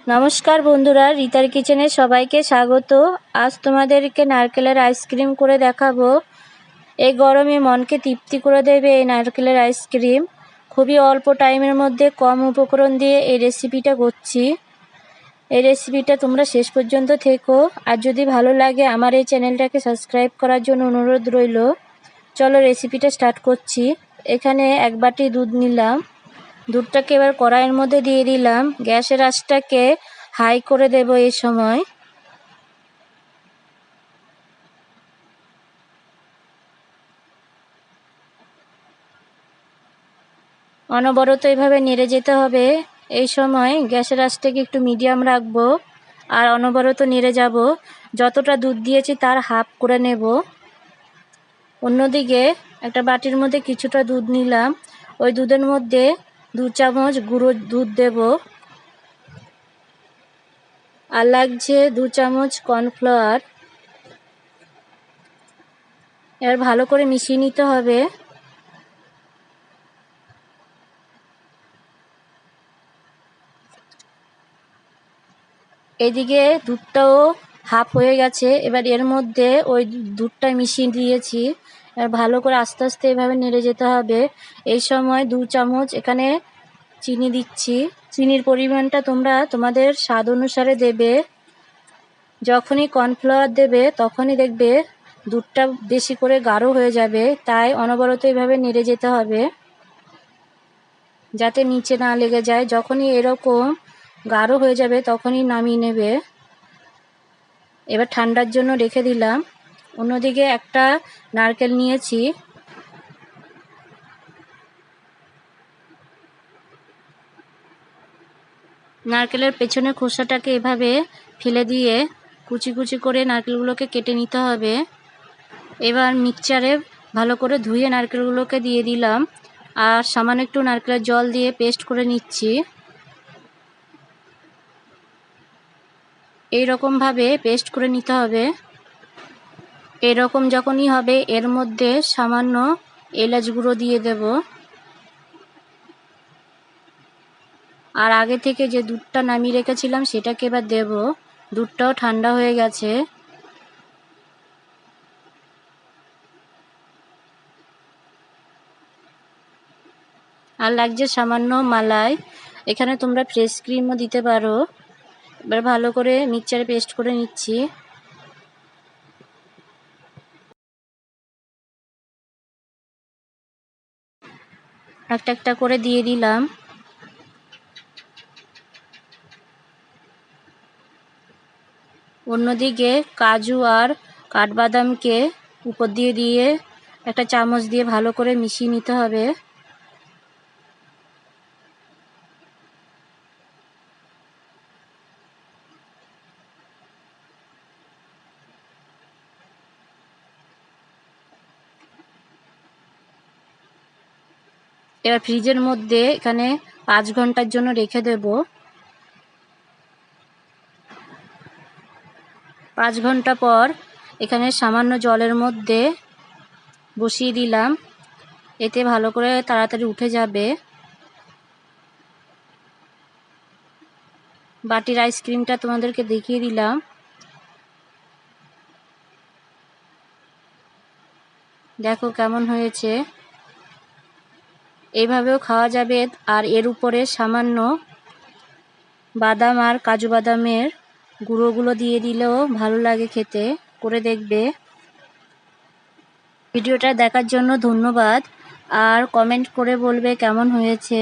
নমস্কার বন্ধুরা, রিতার কিচেনে সবাইকে স্বাগত। আজ তোমাদেরকে নারকেলের আইসক্রিম করে দেখাবো। এই গরমে মনকে তৃপ্তি করে দেবে এই নারকেলের আইসক্রিম। খুবই অল্প টাইমের মধ্যে কম উপকরণ দিয়ে এই রেসিপিটা করছি। এই রেসিপিটা তোমরা শেষ পর্যন্ত থেকো। আর যদি ভালো লাগে আমার এই চ্যানেলটাকে সাবস্ক্রাইব করার জন্য অনুরোধ রইল। চলো রেসিপিটা স্টার্ট করছি। এখানে 1 বাটি দুধ নিলাম। দুধটাকে এবার কড়াইয়ের মধ্যে দিয়ে দিলাম। গ্যাসের আঁচটাকে হাই করে দেব। এই সময় অনবরত এভাবে নেড়ে যেতে হবে। এই সময় গ্যাসের আঁচটাকে একটু মিডিয়াম রাখবো আর অনবরত নেড়ে যাব। যতটা দুধ দিয়েছি তার হাফ করে নেব। অন্যদিকে একটা বাটির মধ্যে কিছুটা দুধ নিলাম। ওই দুধের মধ্যে 2 চামচ গুঁড়ো দুধ দেব। আর লাগছে 2 চামচ কর্নফ্লাওয়ার। এবার ভালো করে মিশিয়ে নিতে হবে। এদিকে দুধটাও হাফ হয়ে গেছে। এবার এর মধ্যে ওই দুধটা মিশিয়ে দিয়েছি। এবার ভালো করে আস্তে আস্তে এভাবে নেড়ে যেতে হবে। এই সময় 2 চামচ এখানে চিনি দিচ্ছি। চিনির পরিমাণটা তোমরা তোমাদের স্বাদ অনুসারে দেবে। যখনই কর্নফ্লাওয়ার দেবে তখনই দেখবে দুধটা বেশি করে গাঢ় হয়ে যাবে। তাই অনবরত এভাবে নেড়ে যেতে হবে যাতে নিচে না লেগে যায়। যখনই এরকম গাঢ় হয়ে যাবে তখনই নামিয়ে নেবে। এবার ঠান্ডার জন্য রেখে দিলাম। অন্যদিকে একটা নারকেল নিয়েছি। নারকেলের পেছনে খোসাটাকে এভাবে ফেলে দিয়ে কুচি কুচি করে নারকেলগুলোকে কেটে নিতে হবে। এবার মিক্সচারে ভালো করে ধুয়ে নারকেলগুলোকে দিয়ে দিলাম আর সামান্য একটু নারকেলের জল দিয়ে পেস্ট করে নিচ্ছি। এই রকমভাবে পেস্ট করে নিতে হবে। এরকম যখনই হবে এর মধ্যে সামান্য এলাচ গুঁড়ো দিয়ে দেব। আর আগে থেকে যে দুধটা নামিয়ে রেখেছিলাম সেটাকে এবার দেব। দুধটাও ঠান্ডা হয়ে গেছে। আর লাগছে সামান্য মালাই। এখানে তোমরা ফ্রেশ ক্রিমও দিতে পারো। এবার ভালো করে মিক্সচারে পেস্ট করে নিচ্ছি। একটা একটা করে দিয়ে দিলাম। অন্যদিকে কাজু আর কাঠবাদামকে উপর দিয়ে দিয়ে একটা চামচ দিয়ে ভালো করে মিশিয়ে নিতে হবে। এবার ফ্রিজের মধ্যে এখানে 5 ঘন্টার জন্য রেখে দেব। 5 ঘন্টা পর এখানে সামান্য জলের মধ্যে বসিয়ে দিলাম। এতে ভালো করে তাড়াতাড়ি উঠে যাবে। বাটির আইসক্রিমটা তোমাদেরকে দেখিয়ে দিলাম। দেখো কেমন হয়েছে। এইভাবেও খাওয়া যাবে। আর এর উপরে সামান্য বাদাম আর কাজু বাদামের গুঁড়োগুলো দিয়ে দিলেও ভালো লাগে খেতে। করে দেখবে। ভিডিওটা দেখার জন্য ধন্যবাদ। আর কমেন্ট করে বলবে কেমন হয়েছে।